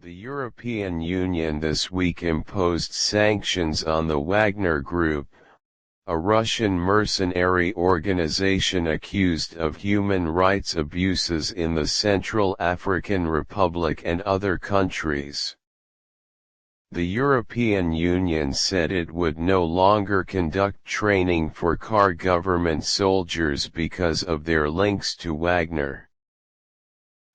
The European Union this week imposed sanctions on the Wagner Group, a Russian mercenary organization accused of human rights abuses in the Central African Republic and other countries. The European Union said it would no longer conduct training for car government soldiers because of their links to Wagner.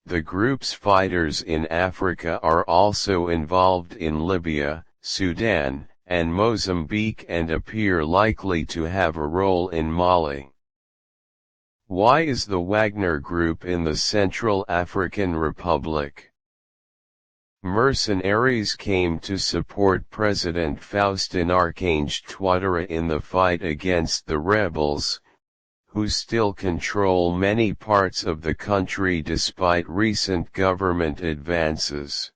The group's fighters in Africa are also involved in Libya, Sudan, and Mozambique and appear likely to have a role in Mali. Why is the Wagner Group in the Central African Republic? Mercenaries came to support President Faustin-Archange Touadera in the fight against the rebels, who still control many parts of the country despite recent government advances.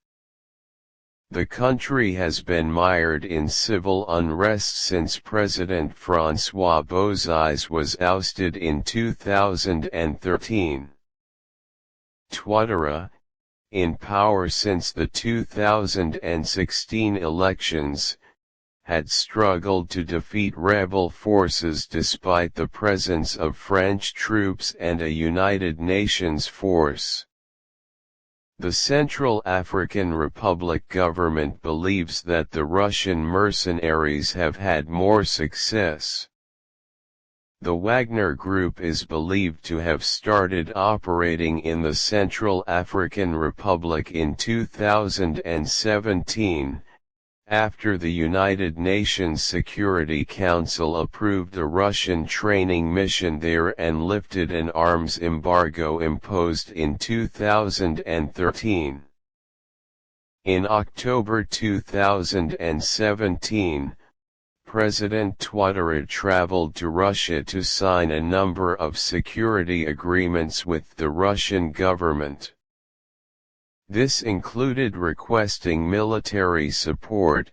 The country has been mired in civil unrest since President François Bozize was ousted in 2013. Touadera, in power since the 2016 elections, had struggled to defeat rebel forces despite the presence of French troops and a United Nations force. The Central African Republic government believes that the Russian mercenaries have had more success. The Wagner Group is believed to have started operating in the Central African Republic in 2017, after the United Nations Security Council approved a Russian training mission there and lifted an arms embargo imposed in 2013. In October 2017, President Touadera traveled to Russia to sign a number of security agreements with the Russian government. This included requesting military support,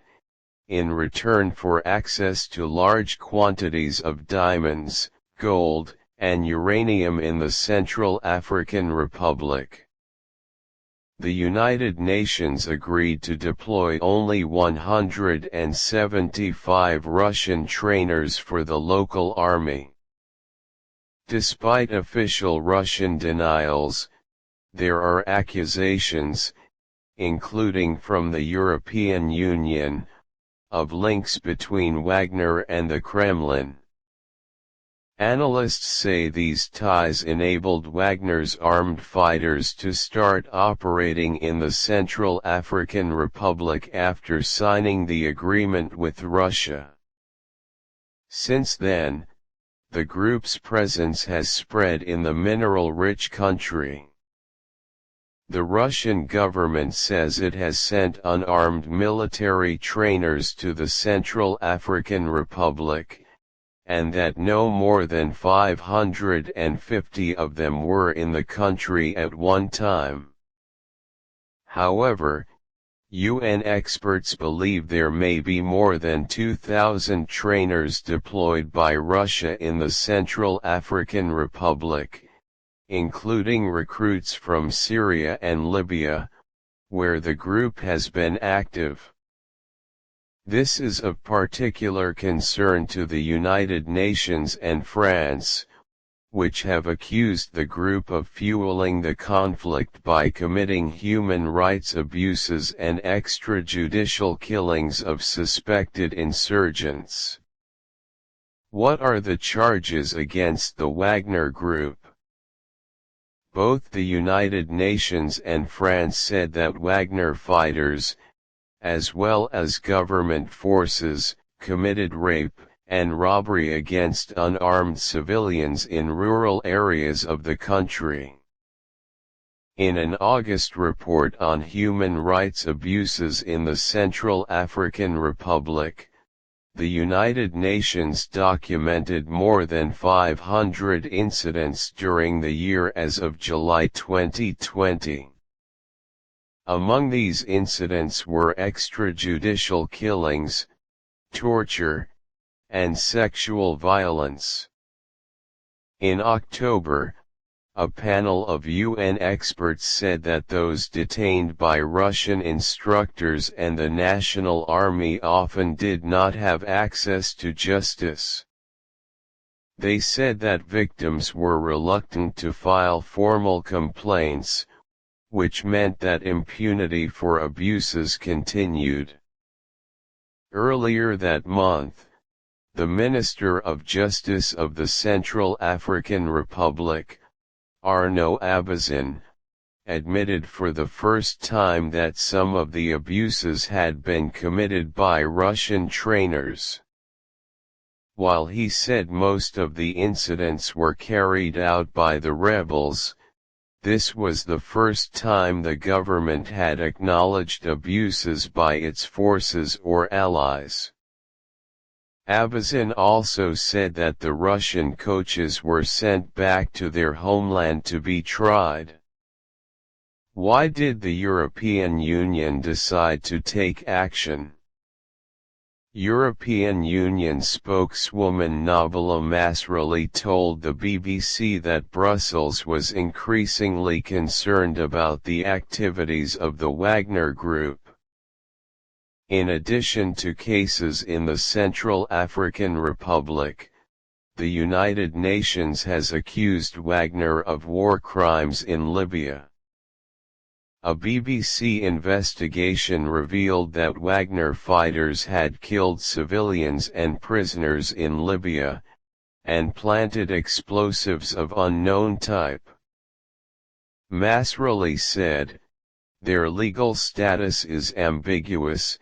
in return for access to large quantities of diamonds, gold, and uranium in the Central African Republic. The United Nations agreed to deploy only 175 Russian trainers for the local army. Despite official Russian denials, there are accusations, including from the European Union, of links between Wagner and the Kremlin. Analysts say these ties enabled Wagner's armed fighters to start operating in the Central African Republic after signing the agreement with Russia. Since then, the group's presence has spread in the mineral-rich country. The Russian government says it has sent unarmed military trainers to the Central African Republic, and that no more than 550 of them were in the country at one time. However, UN experts believe there may be more than 2,000 trainers deployed by Russia in the Central African Republic, including recruits from Syria and Libya, where the group has been active. This is of particular concern to the United Nations and France, which have accused the group of fueling the conflict by committing human rights abuses and extrajudicial killings of suspected insurgents. What are the charges against the Wagner Group? Both the United Nations and France said that Wagner fighters, as well as government forces, committed rape and robbery against unarmed civilians in rural areas of the country. In an August report on human rights abuses in the Central African Republic, the United Nations documented more than 500 incidents during the year as of July 2020. Among these incidents were extrajudicial killings, torture, and sexual violence. In October, A panel of UN experts said that those detained by Russian instructors and the National Army often did not have access to justice. They said that victims were reluctant to file formal complaints, which meant that impunity for abuses continued. Earlier that month, the Minister of Justice of the Central African Republic, Arnaud Abazin, admitted for the first time that some of the abuses had been committed by Russian trainers. While he said most of the incidents were carried out by the rebels, this was the first time the government had acknowledged abuses by its forces or allies. Abazin also said that the Russian coaches were sent back to their homeland to be tried. Why did the European Union decide to take action? European Union spokeswoman Nabila Masrali told the BBC that Brussels was increasingly concerned about the activities of the Wagner Group. In addition to cases in the Central African Republic, the United Nations has accused Wagner of war crimes in Libya. A BBC investigation revealed that Wagner fighters had killed civilians and prisoners in Libya, and planted explosives of unknown type. Masrali said, "Their legal status is ambiguous,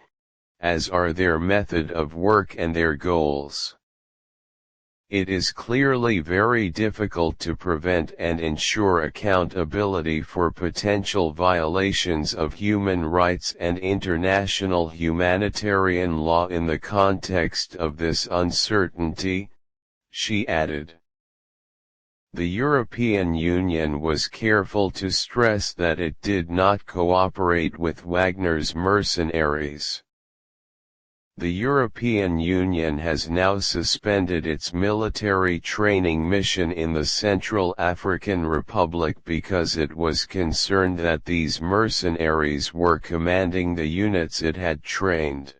as are their method of work and their goals. It is clearly very difficult to prevent and ensure accountability for potential violations of human rights and international humanitarian law in the context of this uncertainty," she added. The European Union was careful to stress that it did not cooperate with Wagner's mercenaries. The European Union has now suspended its military training mission in the Central African Republic because it was concerned that these mercenaries were commanding the units it had trained.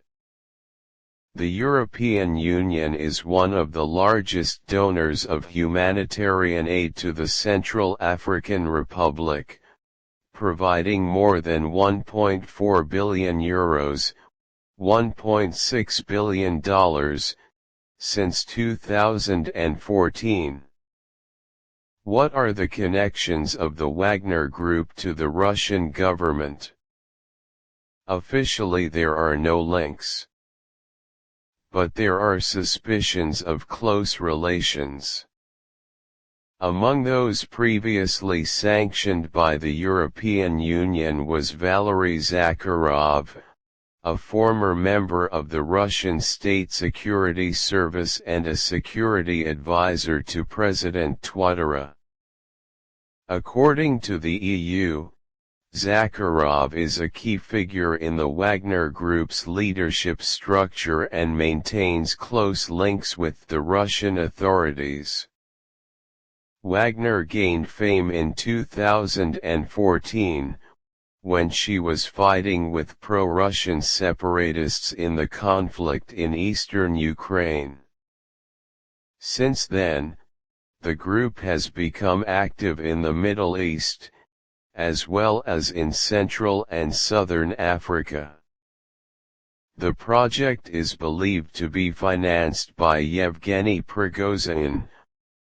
The European Union is one of the largest donors of humanitarian aid to the Central African Republic, providing more than €1.4 billion, $1.6 billion, since 2014. What are the connections of the Wagner Group to the Russian government? Officially there are no links. But there are suspicions of close relations. Among those previously sanctioned by the European Union was Valery Zakharov, a former member of the Russian State Security Service and a security advisor to President Touadera. According to the EU, Zakharov is a key figure in the Wagner Group's leadership structure and maintains close links with the Russian authorities. Wagner gained fame in 2014, when she was fighting with pro-Russian separatists in the conflict in eastern Ukraine. Since then, the group has become active in the Middle East, as well as in Central and Southern Africa. The project is believed to be financed by Yevgeny Prigozhin,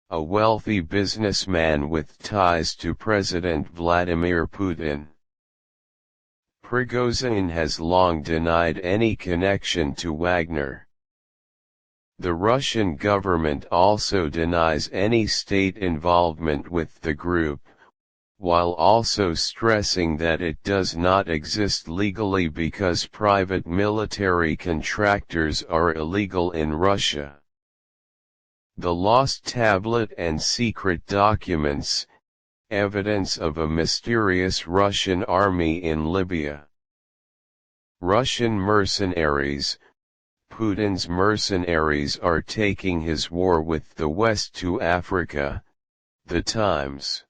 a wealthy businessman with ties to President Vladimir Putin. Prigozhin has long denied any connection to Wagner. The Russian government also denies any state involvement with the group, while also stressing that it does not exist legally because private military contractors are illegal in Russia. The lost tablet and secret documents, evidence of a mysterious Russian army in Libya. Russian mercenaries. Putin's mercenaries are taking his war with the West to Africa, The Times.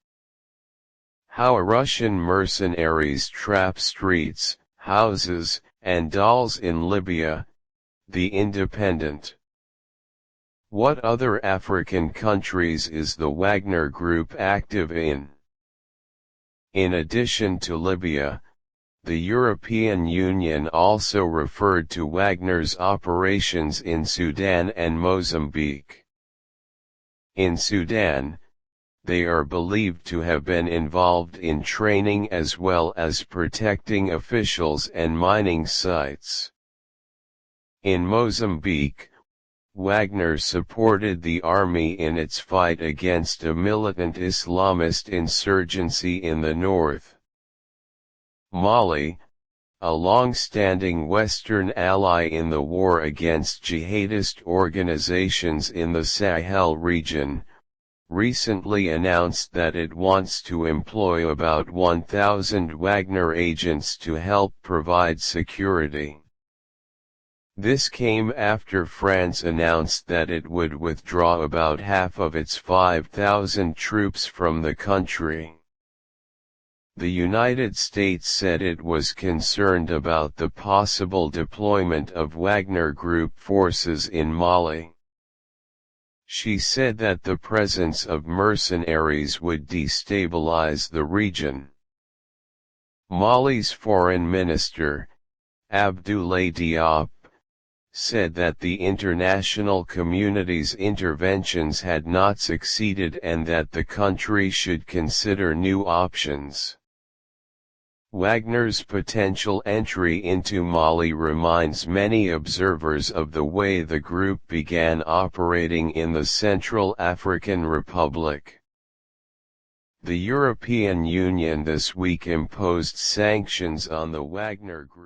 How Russian mercenaries trap streets, houses, and dolls in Libya. The Independent. What other African countries is the Wagner Group active in? In addition to Libya, the European Union also referred to Wagner's operations in Sudan and Mozambique. In Sudan, they are believed to have been involved in training as well as protecting officials and mining sites. In Mozambique, Wagner supported the army in its fight against a militant Islamist insurgency in the north. Mali, a long-standing Western ally in the war against jihadist organizations in the Sahel region, recently announced that it wants to employ about 1,000 Wagner agents to help provide security. This came after France announced that it would withdraw about half of its 5,000 troops from the country. The United States said it was concerned about the possible deployment of Wagner Group forces in Mali. She said that the presence of mercenaries would destabilize the region. Mali's foreign minister, Abdoulaye Diop, said that the international community's interventions had not succeeded and that the country should consider new options. Wagner's potential entry into Mali reminds many observers of the way the group began operating in the Central African Republic. The European Union this week imposed sanctions on the Wagner Group.